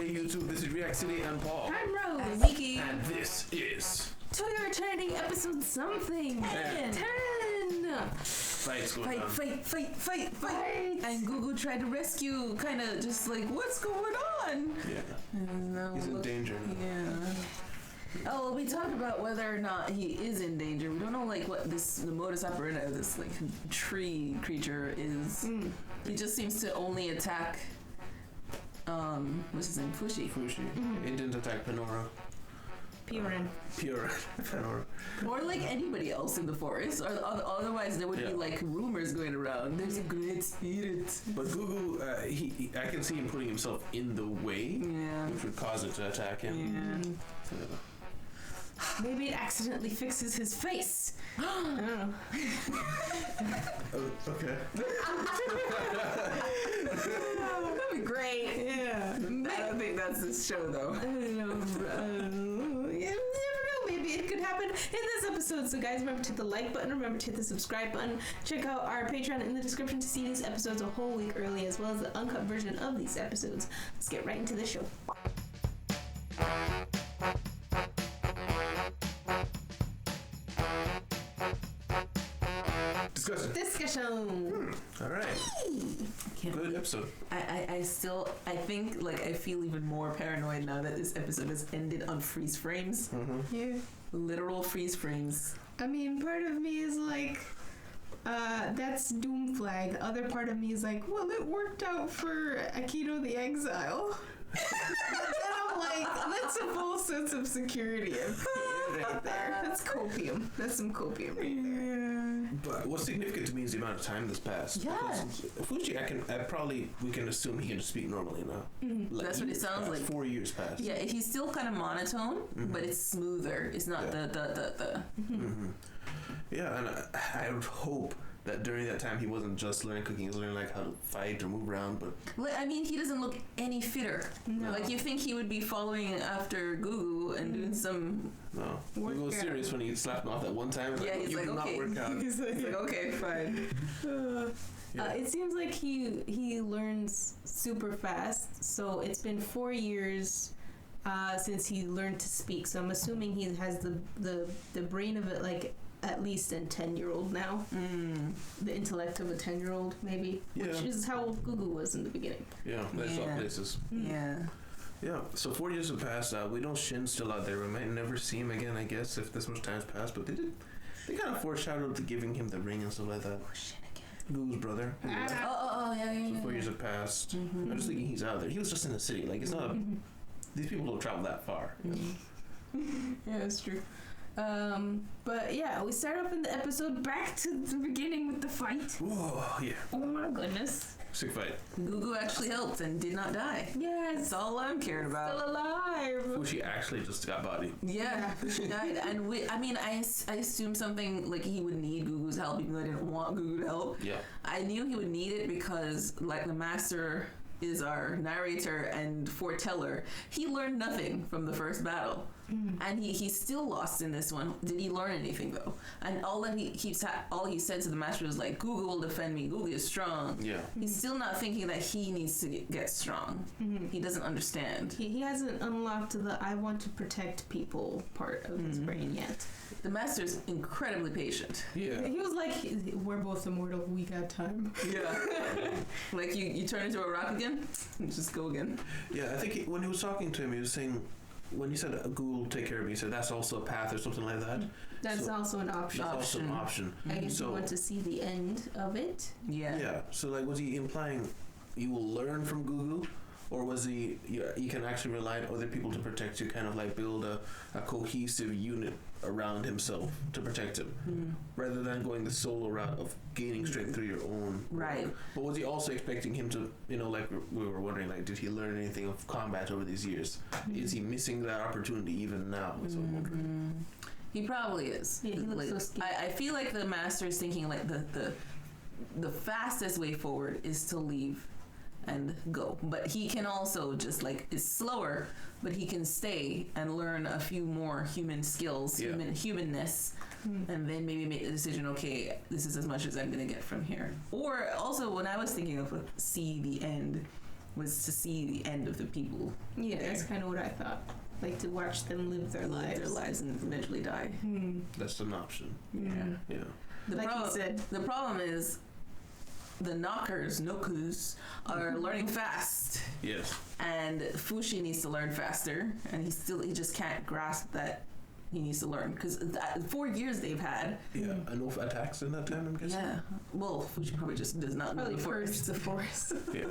Hey YouTube, this is React City and Paul. I'm Rose. Wiki. And this is To Your Eternity episode something. Yeah. 10. Fights going on. Fight. And Google tried to rescue, kind of just like, what's going on? Yeah. And now He's in look- danger now. Yeah. Oh, well, we talked about whether or not he is in danger. We don't know, like, what the modus operandi of this, like, tree creature is. He just seems to only attack, what's his name? Fushi. It didn't attack Panora. Purin. Pure Panora. Or, like, anybody else in the forest. Or otherwise, there would be, like, rumors going around. There's a great spirit. But Gugu, I can see him putting himself in the way, Yeah. which would cause it to attack him. Yeah. So, Maybe it accidentally fixes his face. I don't know. okay. That'd be great. Yeah. I don't think that's this show, though. I don't know. You never know. Maybe it could happen in this episode. So, guys, remember to hit the like button. Remember to hit the subscribe button. Check out our Patreon in the description to see these episodes a whole week early, as well as the uncut version of these episodes. Let's get right into the show. Discussion. All right. Can't Good believe- episode. I think, like, I feel even more paranoid now that this episode has ended on freeze frames. Yeah. Literal freeze frames. I mean, part of me is like, that's Doom Flag. The other part of me is like, well, it worked out for Akito the Exile. And I'm like, that's a full sense of security right there. That's copium. That's some copium right there. But what's significant to me is the amount of time that's passed. Yeah. Because Fuji, we can assume he can speak normally now. Like, That's what it years sounds passed, like. 4 years passed. Yeah, he's still kind of monotone, but it's smoother. It's not Yeah. the. Yeah, and I would hope that during that time he wasn't just learning cooking, he was learning like how to fight or move around. But Like, I mean, he doesn't look any fitter. No. Like, you think he would be following after Gugu and doing some. no, he Work was out. serious when he slapped him off that one time. Yeah, he's you like, did okay. not work out. He's like, okay, fine. Yeah. It seems like he learns super fast. So it's been 4 years since he learned to speak. So I'm assuming he has the brain of it like at least a 10-year-old now. The intellect of a 10-year-old maybe, Yeah. which is how Gugu was in the beginning. Yeah, that's all Yeah. places. Yeah. Yeah, so 4 years have passed. We know Shin's still out there. We might never see him again, I guess, if this much time's passed. But they kind of foreshadowed to giving him the ring and stuff like that. Oh, shit again. Gugu's brother. Oh, yeah. So 4 years have passed. I'm just thinking he's out there. He was just in the city. Like, it's not. These people don't travel that far. Yeah, that's true. But yeah, we start off in the episode back to the beginning with the fight. Whoa, yeah. Oh my goodness. Sick fight. Gugu actually helped and did not die. Yes, That's all I'm caring about. still alive. Fushi actually just got bodied. Yeah, she died. And I assumed something like he would need Gugu's help, even though I didn't want Gugu to help. Yeah. I knew he would need it because, like, the master is our narrator and foreteller. He learned nothing from the first battle. And he's still lost in this one. Did he learn anything, though? And all that all he said to the master was like, Gugu will defend me. Gugu is strong. Yeah. He's still not thinking that he needs to get strong. He doesn't understand. He hasn't unlocked the I want to protect people part of his brain yet. The master's incredibly patient. Yeah. He was like, we're both immortal, we got time. Yeah. Like, you turn into a rock again, just go again. Yeah, I think when he was talking to him, he was saying, when you said Google will take care of me, he said that's also a path or something like that. That's So- also an option. That's also an option. I guess So- you want to see the end of it. Yeah. Yeah. So, like, was he implying you will learn from Google? Or was he, you can actually rely on other people to protect you, kind of like build a cohesive unit around himself to protect him, rather than going the solo route of gaining strength through your own. Right. But was he also expecting him to, like we were wondering, like, did he learn anything of combat over these years? Is he missing that opportunity even now? Is what I'm wondering. He probably is. Yeah, he looks Like, so scared. I feel like the master is thinking like the fastest way forward is to leave and go. But he can also just like is slower, but he can stay and learn a few more human skills, Yeah. humanness, and then maybe make the decision, okay, this is as much as I'm gonna get from here. Or also when I was thinking of see the end, was to see the end of the people. Yeah, there. that's kind of what I thought. Like to watch them live their lives. And eventually die. That's an option. Yeah. Like you said. The problem is the knockers are learning fast. Yes. And Fushi needs to learn faster, and he just can't grasp that he needs to learn because 4 years they've had. Yeah, enough attacks in that time, I'm guessing. Yeah. Well, Fushi probably just does not know the forest. The forest. Yeah.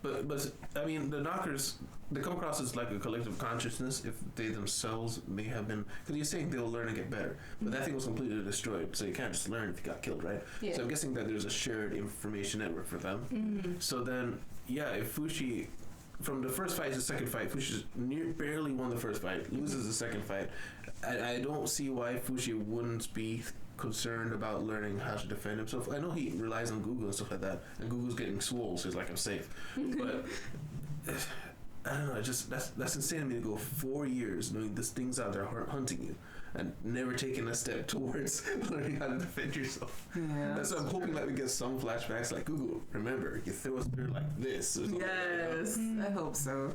But I mean, the knockers, they come across as like a collective consciousness if they themselves may have been, because you're saying they'll learn and get better, but that thing was completely destroyed, so you can't just learn if you got killed, right? Yeah. So I'm guessing that there's a shared information network for them. So then, yeah, if Fushi, from the first fight to the second fight, Fushi barely won the first fight, loses the second fight. I don't see why Fushi wouldn't be concerned about learning how to defend himself. I know he relies on Google and stuff like that, and Google's getting swole, so he's like, I'm safe. But I don't know. That's insane to me to go 4 years knowing this thing's out there hunting you and never taking a step towards learning how to defend yourself. Yeah. That's why I'm hoping that we get some flashbacks like Google. Remember, you throw a spear like this. Or Yes, I hope so.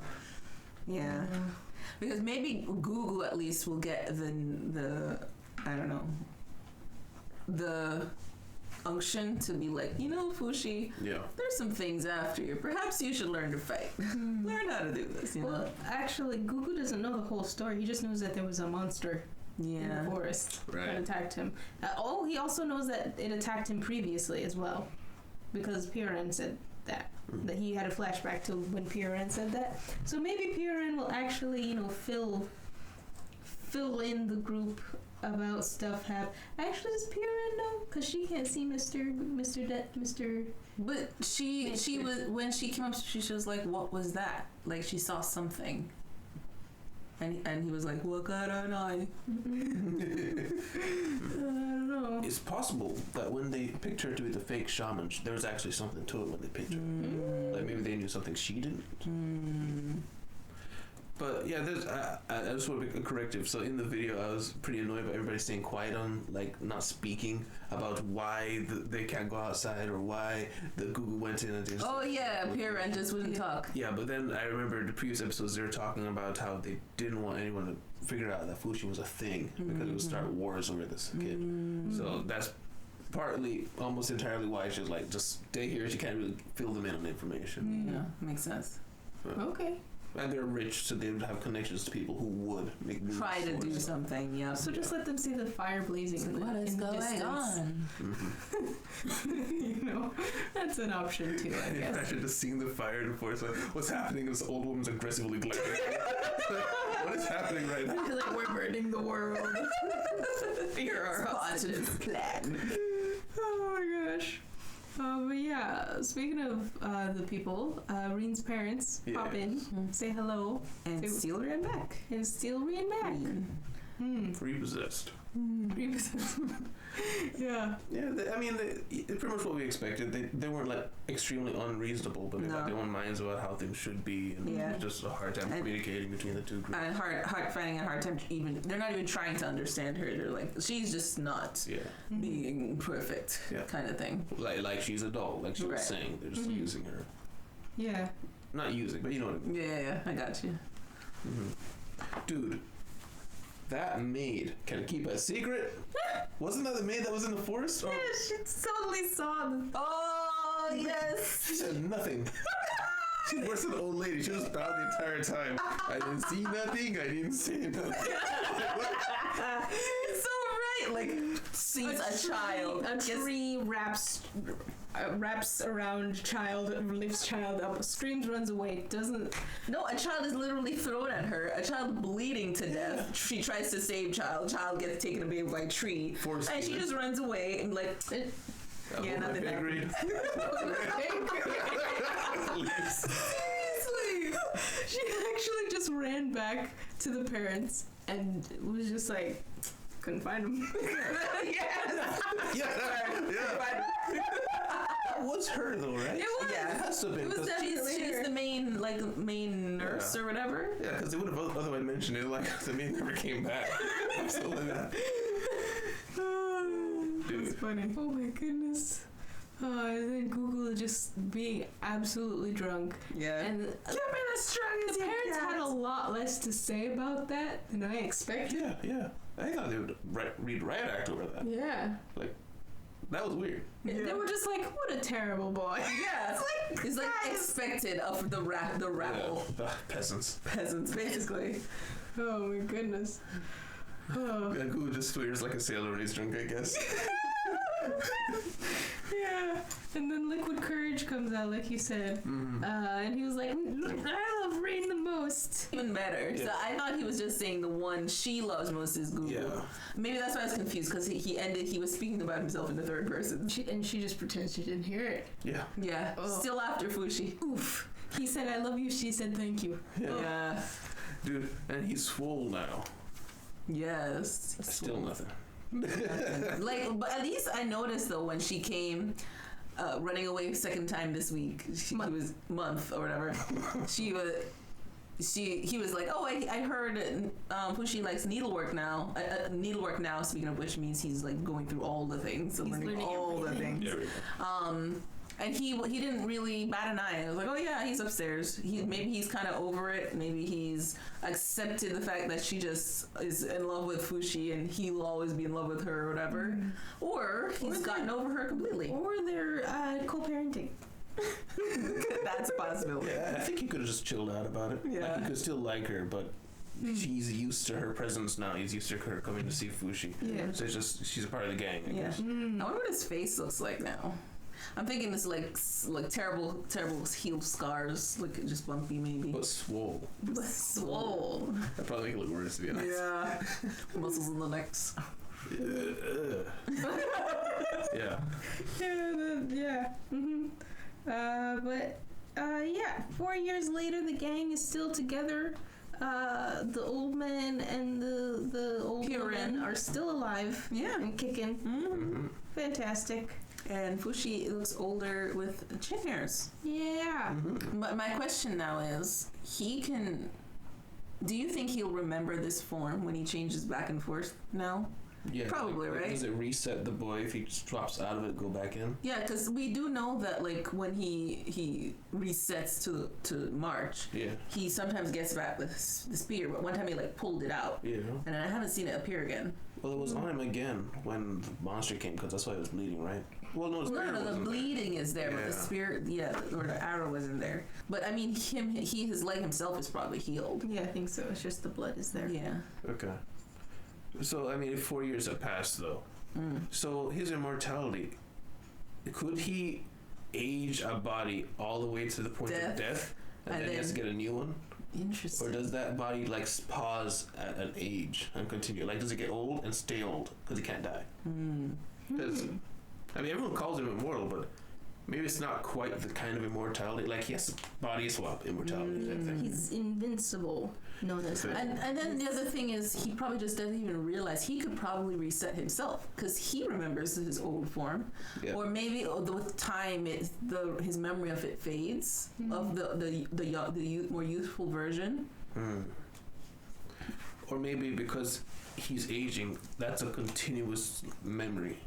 Yeah. Because maybe Google at least will get the I don't know, the unction to be like, Fushi, there's some things after you. Perhaps you should learn to fight. Learn how to do this, Well, actually, Gugu doesn't know the whole story. He just knows that there was a monster in the forest that attacked him. He also knows that it attacked him previously as well, because Piran said that he had a flashback to when Piran said that. So maybe Piran will actually, fill in the group about stuff Actually, does Piran know? Because she can't see Mr. But she was, when she came up, she was like, what was that? Like, she saw something. And he was like, what got on eye? I don't know. It's possible that when they picked her to be the fake shaman, there was actually something to it when they picked her. Like maybe they knew something she didn't. But yeah, there's I just want to make a corrective. So in the video, I was pretty annoyed by everybody staying quiet on, like, not speaking about why they can't go outside or why the Google went in and just. Oh yeah, Piran just wouldn't talk. Yeah, but then I remember the previous episodes they were talking about how they didn't want anyone to figure out that Fushi was a thing because it would start wars over this kid. So that's partly, almost entirely why she's like, just stay here. She can't really fill them in on information. Yeah, makes sense. Okay. And they're rich, so they would have connections to people who would make moves. Try to do something, yeah. So just let them see the fire blazing in what is the going distance. on? That's an option too, I guess. Imagine just seeing the fire in the forest. Like, what's happening? This old woman's aggressively glaring. What is happening right now? Like, we're burning the world. You're our hostages. Plan. Oh my gosh. But yeah, speaking of the people, Reen's parents pop in, say hello, and still ran back. Repossessed. Repossessed. Yeah. Yeah, it's pretty much what we expected. They weren't like extremely unreasonable, but they had their own minds about how things should be, and it was just a hard time communicating between the two groups. And finding a hard time they're not even trying to understand her. They're like, she's just not being perfect, kind of thing. Like she's a doll, like she was saying. They're just using her. Yeah. Not using, but you know what I mean. Yeah, I got you. Dude, that maid can keep a secret. Wasn't that the maid that was in the forest? Yeah, she totally saw them. Oh, yes. She said nothing. She's worse than the old lady. She was proud the entire time. I didn't see nothing. I didn't say nothing. It's so right. Like, sees a child. A tree wraps around child, lifts child up, screams, runs away, doesn't... No, a child is literally thrown at her. A child bleeding to death. She tries to save child. Child gets taken away by a tree. And she just runs away and like... nothing happened. Seriously! She actually just ran back to the parents and was just like... Couldn't find them. Yes! That was her though, right? It was. Yeah, it has to have been. It was she's the main nurse or whatever. Yeah, because they would have otherwise mentioned it. Like the maid never came back. Something like that. Dude, that's funny. Oh my goodness. And then Google just being absolutely drunk. Yeah. And Give me the strongest the parents cat. had a lot less to say about that than I expected. Yeah. I thought they would read riot act over that. Yeah. Like, that was weird. Yeah. They were just like, what a terrible boy. Yeah, it's like expected of the rabble. Yeah. Peasants. Peasants, basically. Oh my goodness. Oh. Yeah, Google just swears like a sailor when he's drunk, I guess. Yeah. And then Liquid Courage comes out, like you said. Mm-hmm. And he was like, I love Rain the most. Even better. Yeah. So I thought he was just saying the one she loves most is Google. Yeah. Maybe that's why I was confused, because he was speaking about himself in the third person. She just pretends she didn't hear it. Yeah. Yeah. Oh. Still after Fushi. Oof. He said, I love you. She said, thank you. Yeah. Dude, and he's swole now. Yes. Still nothing. Like, but at least I noticed though when she came running away second time this week. He was month or whatever. He was like, oh, I heard Fushi likes needlework now. Needlework now, speaking of which, means he's like going through all the things, so learning all the things. Yeah. And he didn't really bat an eye. I was like, oh yeah, he's upstairs. Maybe he's kind of over it. Maybe he's accepted the fact that she just is in love with Fushi and he will always be in love with her or whatever. Mm. Or he's gotten over her completely. Or they're co-parenting. That's a possibility. Yeah, I think he could have just chilled out about it. Yeah. Like, he could still like her, but she's used to her presence now. He's used to her coming to see Fushi. Yeah. So it's just, she's a part of the gang, I guess. I wonder what his face looks like now. I'm thinking it's like terrible heel scars, like just bumpy maybe. But swole. Swole. That'd probably make it look worse, to be honest. Yeah. Muscles in the necks. Yeah. Yeah. But 4 years later, the gang is still together. The old man and the old woman are still alive. Yeah. And kicking. Mm-hmm. Fantastic. And Fushi looks older with chin hairs. Yeah. Mm-hmm. But my question now is, do you think he'll remember this form when he changes back and forth now? Yeah. Probably, right? Does it reset the boy if he just drops out of it, go back in? Yeah, because we do know that like when he resets to March, he sometimes gets back with the spear, but one time he like pulled it out. Yeah. And I haven't seen it appear again. Well, it was on him again when the monster came, because that's why he was bleeding, right? Well, no, the bleeding is there, but the spear, or the arrow wasn't there. But I mean, his leg himself is probably healed. Yeah, I think so. It's just the blood is there. Yeah. Okay. So, I mean, if 4 years have passed, though. So, his immortality, could he age a body all the way to the point of death, and then he has to get a new one? Interesting. Or does that body, like, pause at an age and continue? Like, does it get old and stay old because he can't die? Because, I mean, everyone calls him immortal, but maybe it's not quite the kind of immortality. Like, he has body swap immortality type thing. He's invincible. Known as and then the other thing is, he probably just doesn't even realize he could probably reset himself because he remembers his old form, or maybe with time his memory of it fades of the more youthful version. Or maybe because he's aging, that's a continuous memory.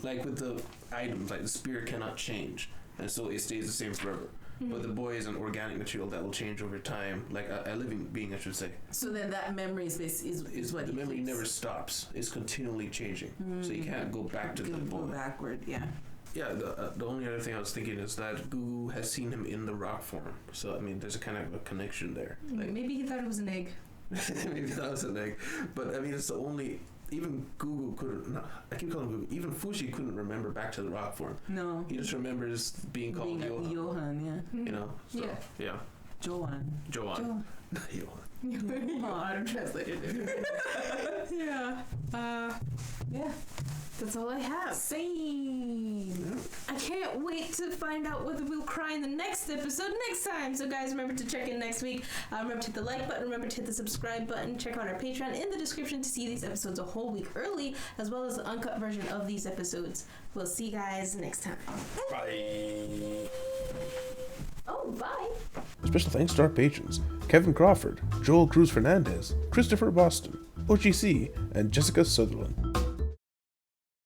Like with the items, like the spear cannot change, and so it stays the same forever. But the boy is an organic material that will change over time, like a living being, I should say. So then that memory is what the he memory keeps. Never stops. It's continually changing, so you can't go back to the boy. Go backward, yeah. Yeah. The only other thing I was thinking is that Gugu has seen him in the rock form, so I mean, there's a kind of a connection there. Like, maybe he thought it was an egg. maybe that was an egg, but I mean, it's the only. Even Gugu couldn't. No, I keep calling him Gugu. Even Fushi couldn't remember back to the rock form. No. He just remembers being called Johan. Johan, yeah. You know. So, yeah. Johan. Johan. I translated it. Yeah. Yeah. That's all I have. Same. I can't wait to find out whether we'll cry in the next episode next time. So guys, remember to check in next week. Remember to hit the like button. Remember to hit the subscribe button. Check out our Patreon in the description to see these episodes a whole week early, as well as the uncut version of these episodes. We'll see you guys next time. Bye. Oh, bye. Special thanks to our patrons, Kevin Crawford, Joel Cruz Fernandez, Christopher Boston, OGC, and Jessica Sutherland.